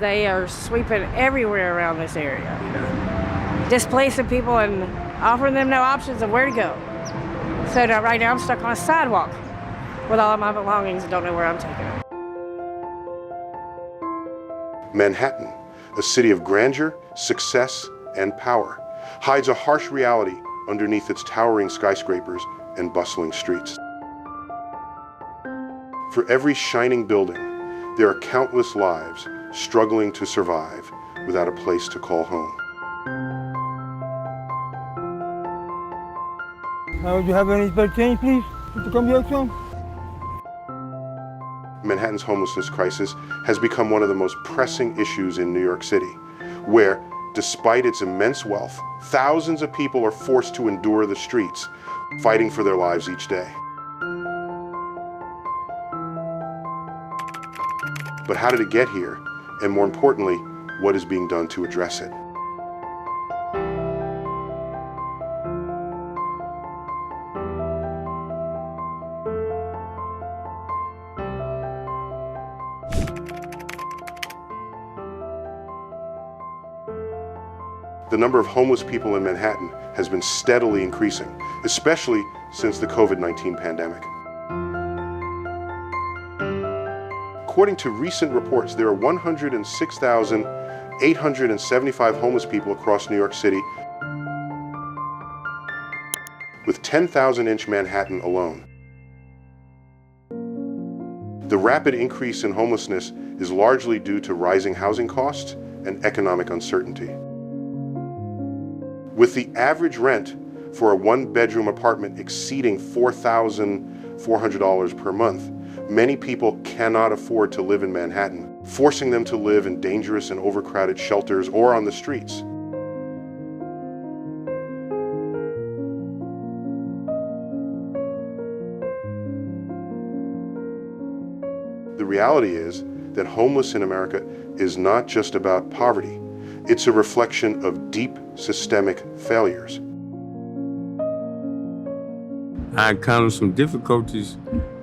they are sweeping everywhere around this area, displacing people and offering them no options of where to go. So now, right now I'm stuck on a sidewalk with all of my belongings and don't know where I'm taking them. Manhattan, a city of grandeur, success, and power, hides a harsh reality underneath its towering skyscrapers and bustling streets. For every shining building, there are countless lives struggling to survive without a place to call home. Would you have any spare change, please? To come here some? Manhattan's homelessness crisis has become one of the most pressing issues in New York City, where, despite its immense wealth, thousands of people are forced to endure the streets, fighting for their lives each day. But how did it get here? And more importantly, what is being done to address it? The number of homeless people in Manhattan has been steadily increasing, especially since the COVID-19 pandemic. According to recent reports, there are 106,875 homeless people across New York City, with 10,000-inch Manhattan alone. The rapid increase in homelessness is largely due to rising housing costs and economic uncertainty. With the average rent for a one-bedroom apartment exceeding $4,400 per month, many people cannot afford to live in Manhattan, forcing them to live in dangerous and overcrowded shelters or on the streets. The reality is that Homeless in America is not just about poverty. It's a reflection of deep systemic failures. I encountered some difficulties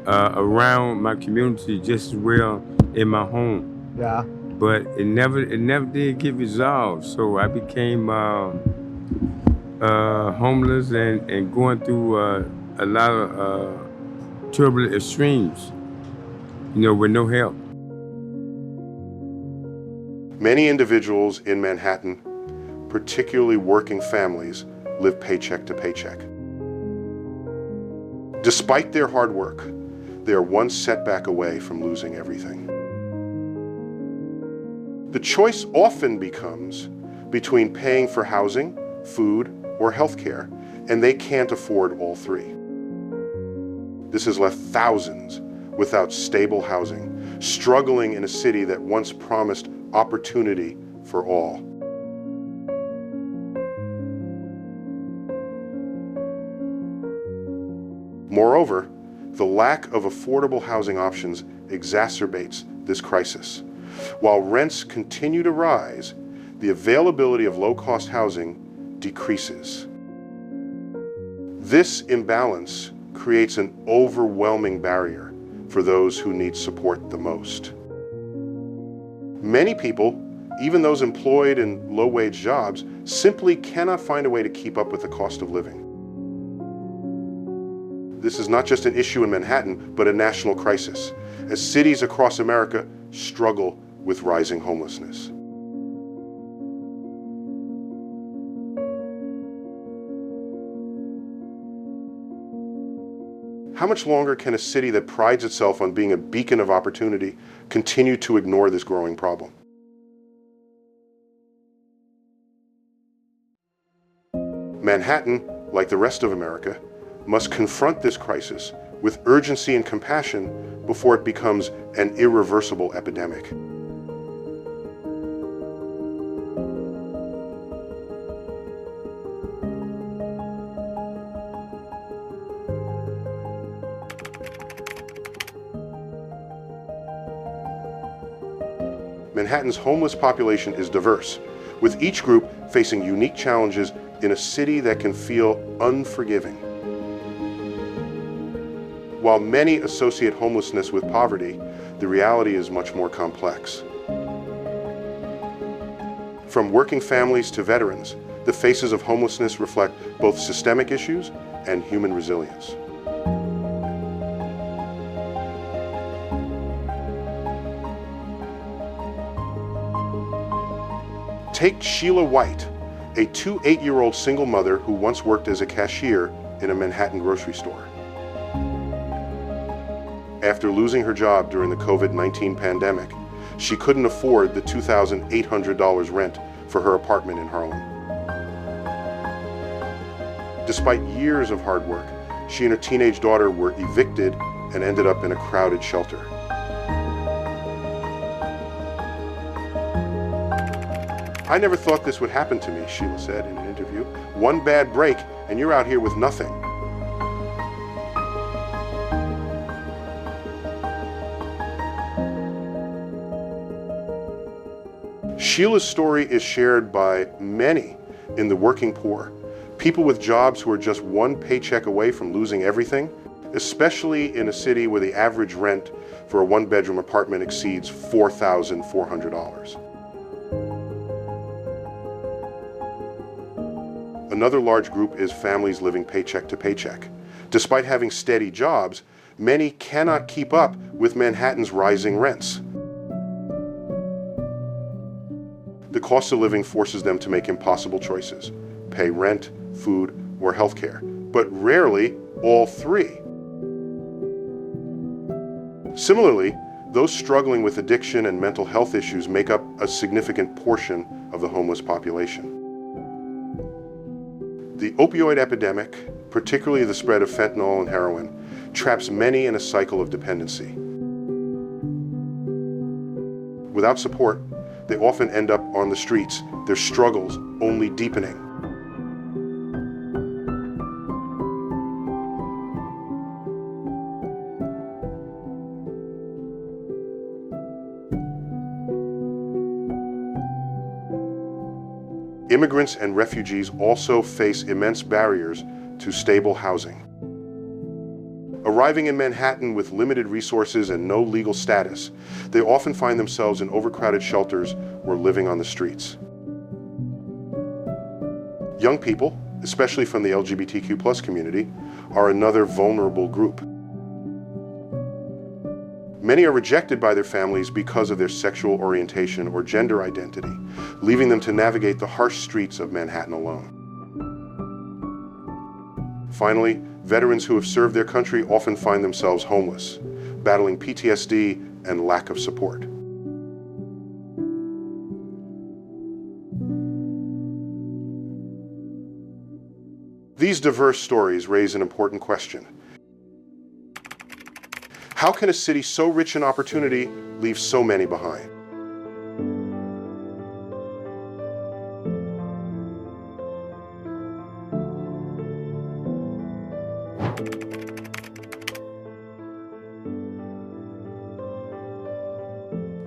around my community just as well in my home. Yeah. But it never did get resolved. So I became homeless and going through a lot of turbulent extremes, with no help. Many individuals in Manhattan, particularly working families, live paycheck to paycheck. Despite their hard work, they are one setback away from losing everything. The choice often becomes between paying for housing, food, or healthcare, and they can't afford all three. This has left thousands without stable housing, struggling in a city that once promised opportunity for all. Moreover, the lack of affordable housing options exacerbates this crisis. While rents continue to rise, the availability of low-cost housing decreases. This imbalance creates an overwhelming barrier for those who need support the most. Many people, even those employed in low-wage jobs, simply cannot find a way to keep up with the cost of living. This is not just an issue in Manhattan, but a national crisis, as cities across America struggle with rising homelessness. How much longer can a city that prides itself on being a beacon of opportunity continue to ignore this growing problem? Manhattan, like the rest of America, must confront this crisis with urgency and compassion before it becomes an irreversible epidemic. Manhattan's homeless population is diverse, with each group facing unique challenges in a city that can feel unforgiving. While many associate homelessness with poverty, the reality is much more complex. From working families to veterans, the faces of homelessness reflect both systemic issues and human resilience. Take Sheila White, a 8-year-old single mother who once worked as a cashier in a Manhattan grocery store. After losing her job during the COVID-19 pandemic, she couldn't afford the $2,800 rent for her apartment in Harlem. Despite years of hard work, she and her teenage daughter were evicted and ended up in a crowded shelter. "I never thought this would happen to me," Sheila said in an interview. "One bad break and you're out here with nothing." Sheila's story is shared by many in the working poor, people with jobs who are just one paycheck away from losing everything, especially in a city where the average rent for a one-bedroom apartment exceeds $4,400. Another large group is families living paycheck to paycheck. Despite having steady jobs, many cannot keep up with Manhattan's rising rents. The cost of living forces them to make impossible choices: pay rent, food, or healthcare, but rarely all three. Similarly, those struggling with addiction and mental health issues make up a significant portion of the homeless population. The opioid epidemic, particularly the spread of fentanyl and heroin, traps many in a cycle of dependency. Without support, they often end up on the streets, their struggles only deepening. Immigrants and refugees also face immense barriers to stable housing. Arriving in Manhattan with limited resources and no legal status, they often find themselves in overcrowded shelters or living on the streets. Young people, especially from the LGBTQ+ community, are another vulnerable group. Many are rejected by their families because of their sexual orientation or gender identity, leaving them to navigate the harsh streets of Manhattan alone. Finally, veterans who have served their country often find themselves homeless, battling PTSD and lack of support. These diverse stories raise an important question. How can a city so rich in opportunity leave so many behind?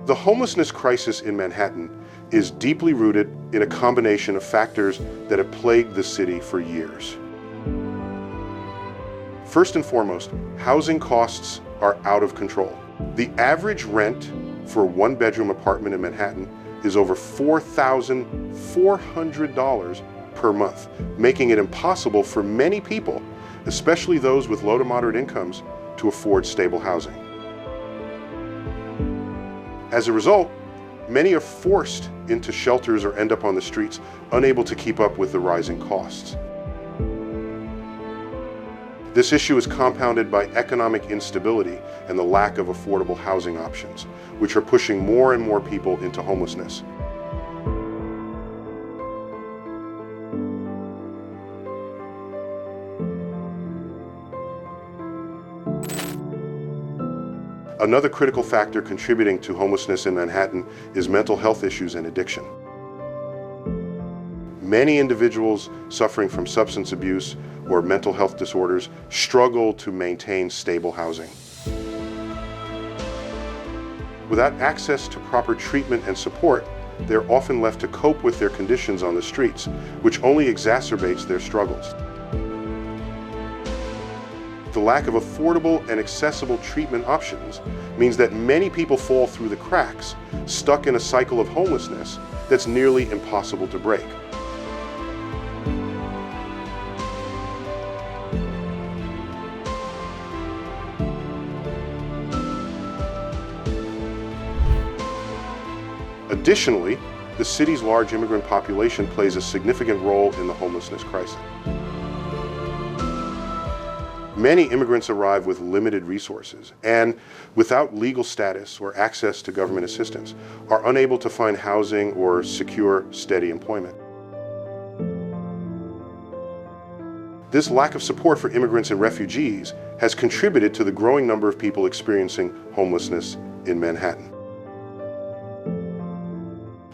The homelessness crisis in Manhattan is deeply rooted in a combination of factors that have plagued the city for years. First and foremost, housing costs are out of control. The average rent for a one-bedroom apartment in Manhattan is over $4,400 per month, making it impossible for many people, especially those with low to moderate incomes, to afford stable housing. As a result, many are forced into shelters or end up on the streets, unable to keep up with the rising costs. This issue is compounded by economic instability and the lack of affordable housing options, which are pushing more and more people into homelessness. Another critical factor contributing to homelessness in Manhattan is mental health issues and addiction. Many individuals suffering from substance abuse or mental health disorders struggle to maintain stable housing. Without access to proper treatment and support, they're often left to cope with their conditions on the streets, which only exacerbates their struggles. The lack of affordable and accessible treatment options means that many people fall through the cracks, stuck in a cycle of homelessness that's nearly impossible to break. Additionally, the city's large immigrant population plays a significant role in the homelessness crisis. Many immigrants arrive with limited resources and, without legal status or access to government assistance, are unable to find housing or secure, steady employment. This lack of support for immigrants and refugees has contributed to the growing number of people experiencing homelessness in Manhattan.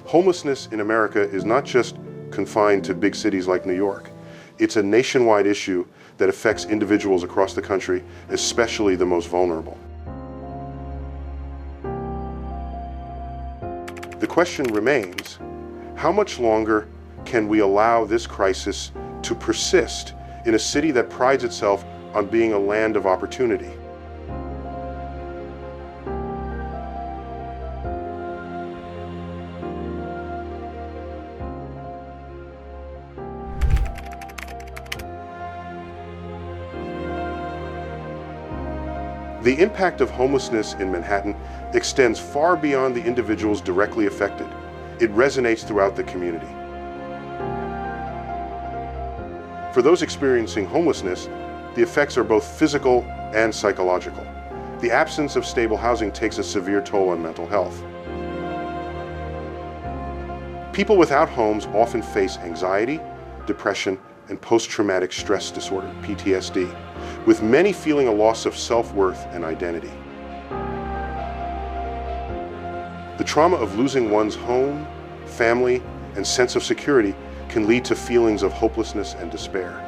Homelessness in America is not just confined to big cities like New York. It's a nationwide issue that affects individuals across the country, especially the most vulnerable. The question remains, how much longer can we allow this crisis to persist in a city that prides itself on being a land of opportunity? The impact of homelessness in Manhattan extends far beyond the individuals directly affected. It resonates throughout the community. For those experiencing homelessness, the effects are both physical and psychological. The absence of stable housing takes a severe toll on mental health. People without homes often face anxiety, depression, and post-traumatic stress disorder, PTSD, with many feeling a loss of self-worth and identity. The trauma of losing one's home, family, and sense of security can lead to feelings of hopelessness and despair.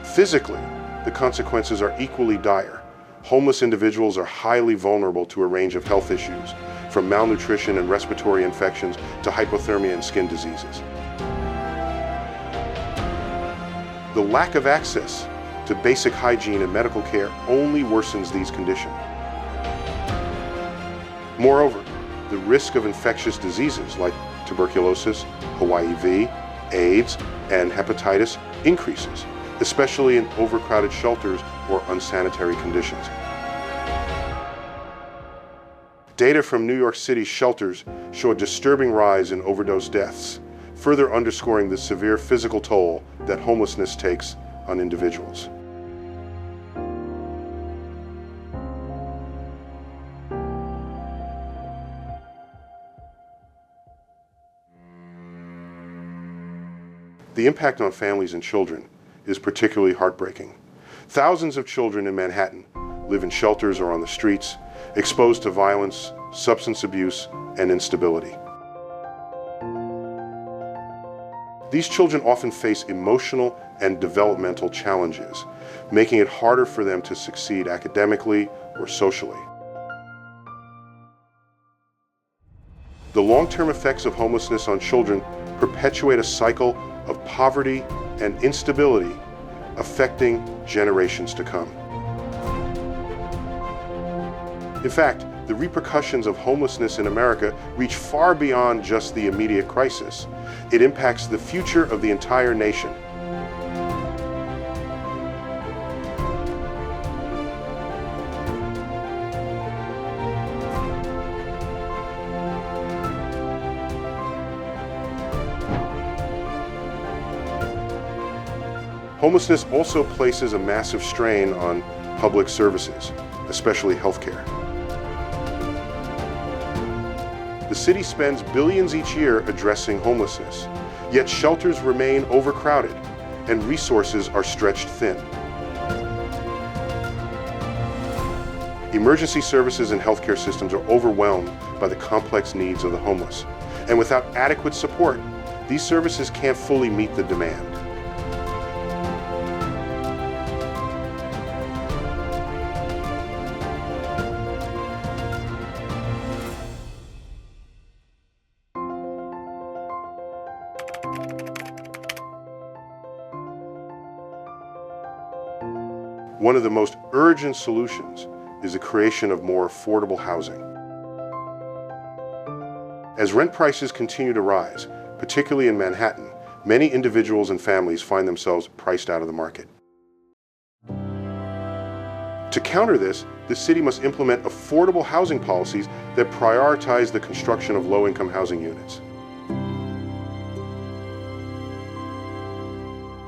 Physically, the consequences are equally dire. Homeless individuals are highly vulnerable to a range of health issues, from malnutrition and respiratory infections to hypothermia and skin diseases. The lack of access to basic hygiene and medical care only worsens these conditions. Moreover, the risk of infectious diseases like tuberculosis, HIV, AIDS, and hepatitis increases, especially in overcrowded shelters or unsanitary conditions. Data from New York City shelters show a disturbing rise in overdose deaths, further underscoring the severe physical toll that homelessness takes on individuals. The impact on families and children is particularly heartbreaking. Thousands of children in Manhattan live in shelters or on the streets, exposed to violence, substance abuse, and instability. These children often face emotional and developmental challenges, making it harder for them to succeed academically or socially. The long-term effects of homelessness on children perpetuate a cycle of poverty and instability affecting generations to come. In fact, the repercussions of homelessness in America reach far beyond just the immediate crisis. It impacts the future of the entire nation. Homelessness also places a massive strain on public services, especially healthcare. The city spends billions each year addressing homelessness, yet shelters remain overcrowded and resources are stretched thin. Emergency services and healthcare systems are overwhelmed by the complex needs of the homeless, and without adequate support, these services can't fully meet the demand. One of the most urgent solutions is the creation of more affordable housing. As rent prices continue to rise, particularly in Manhattan, many individuals and families find themselves priced out of the market. To counter this, the city must implement affordable housing policies that prioritize the construction of low-income housing units.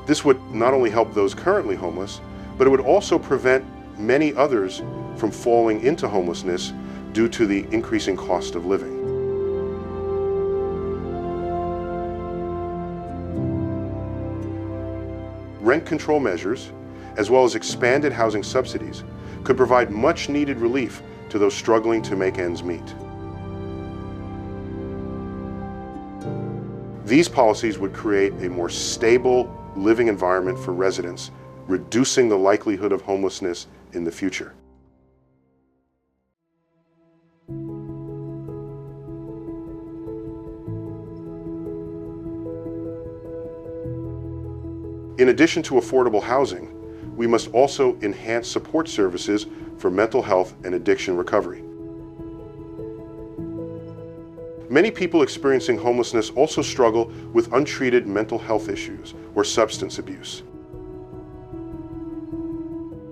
This would not only help those currently homeless, but it would also prevent many others from falling into homelessness due to the increasing cost of living. Rent control measures, as well as expanded housing subsidies, could provide much-needed relief to those struggling to make ends meet. These policies would create a more stable living environment for residents, reducing the likelihood of homelessness in the future. In addition to affordable housing, we must also enhance support services for mental health and addiction recovery. Many people experiencing homelessness also struggle with untreated mental health issues or substance abuse.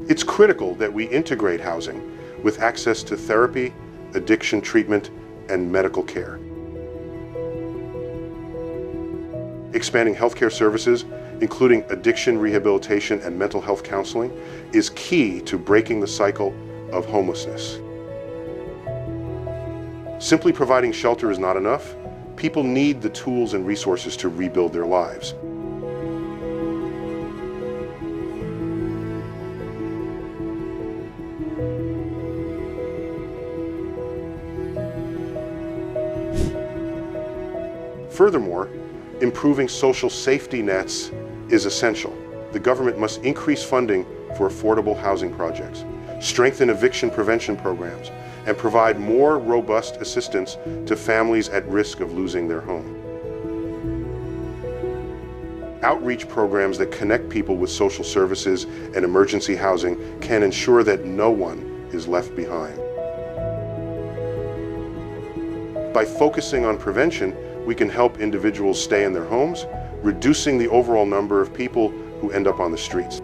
It's critical that we integrate housing with access to therapy, addiction treatment, and medical care. Expanding healthcare services, including addiction rehabilitation and mental health counseling, is key to breaking the cycle of homelessness. Simply providing shelter is not enough. People need the tools and resources to rebuild their lives. Furthermore, improving social safety nets is essential. The government must increase funding for affordable housing projects, strengthen eviction prevention programs, and provide more robust assistance to families at risk of losing their home. Outreach programs that connect people with social services and emergency housing can ensure that no one is left behind. By focusing on prevention, we can help individuals stay in their homes, reducing the overall number of people who end up on the streets.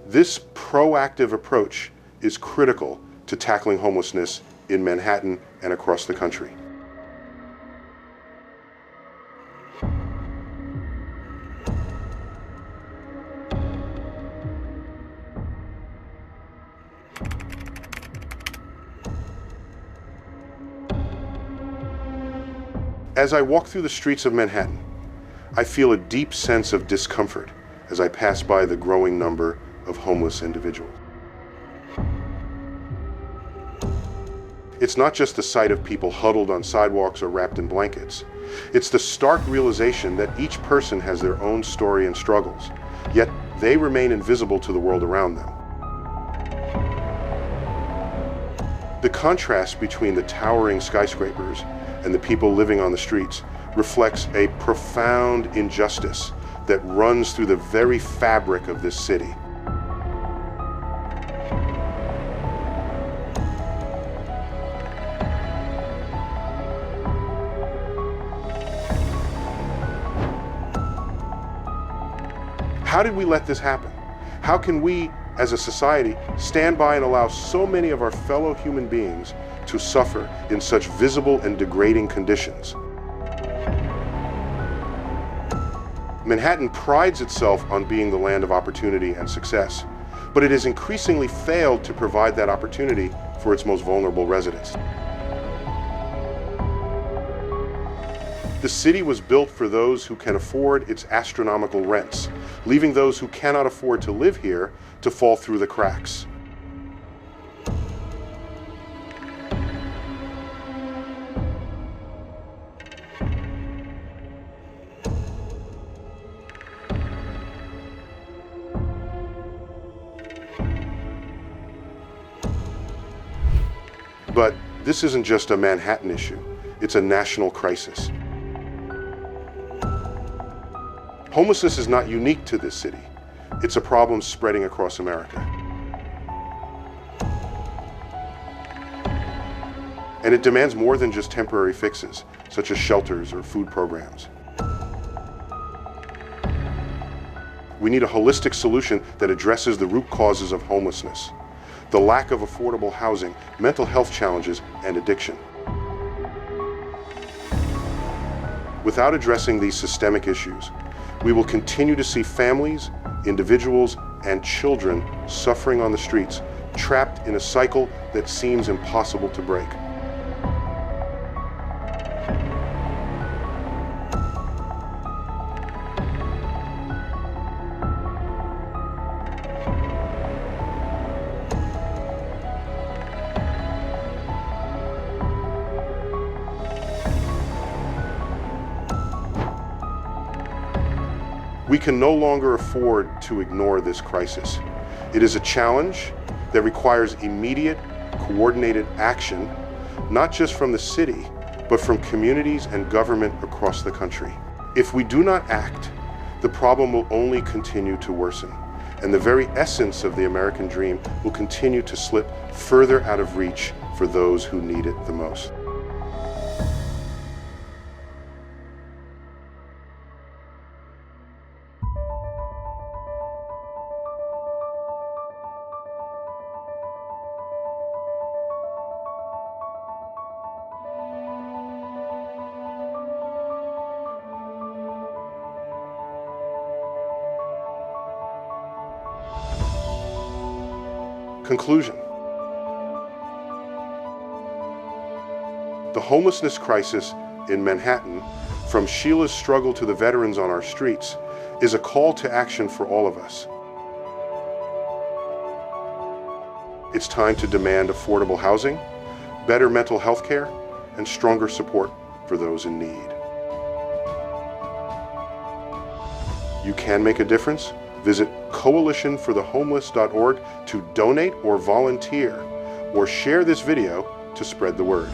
This proactive approach is critical to tackling homelessness in Manhattan and across the country. As I walk through the streets of Manhattan, I feel a deep sense of discomfort as I pass by the growing number of homeless individuals. It's not just the sight of people huddled on sidewalks or wrapped in blankets. It's the stark realization that each person has their own story and struggles, yet they remain invisible to the world around them. The contrast between the towering skyscrapers and the people living on the streets reflects a profound injustice that runs through the very fabric of this city. How did we let this happen? How can we, as a society, stand by and allow so many of our fellow human beings to suffer in such visible and degrading conditions? Manhattan prides itself on being the land of opportunity and success, but it has increasingly failed to provide that opportunity for its most vulnerable residents. The city was built for those who can afford its astronomical rents, leaving those who cannot afford to live here to fall through the cracks. But this isn't just a Manhattan issue, it's a national crisis. Homelessness is not unique to this city. It's a problem spreading across America. And it demands more than just temporary fixes, such as shelters or food programs. We need a holistic solution that addresses the root causes of homelessness, the lack of affordable housing, mental health challenges, and addiction. Without addressing these systemic issues, we will continue to see families, individuals, and children suffering on the streets, trapped in a cycle that seems impossible to break. We can no longer afford to ignore this crisis. It is a challenge that requires immediate, coordinated action, not just from the city, but from communities and government across the country. If we do not act, the problem will only continue to worsen, and the very essence of the American dream will continue to slip further out of reach for those who need it the most. Conclusion. The homelessness crisis in Manhattan, from Sheila's struggle to the veterans on our streets, is a call to action for all of us. It's time to demand affordable housing, better mental health care, and stronger support for those in need. You can make a difference. Visit coalitionforthehomeless.org to donate or volunteer, or share this video to spread the word.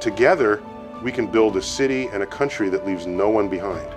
Together, we can build a city and a country that leaves no one behind.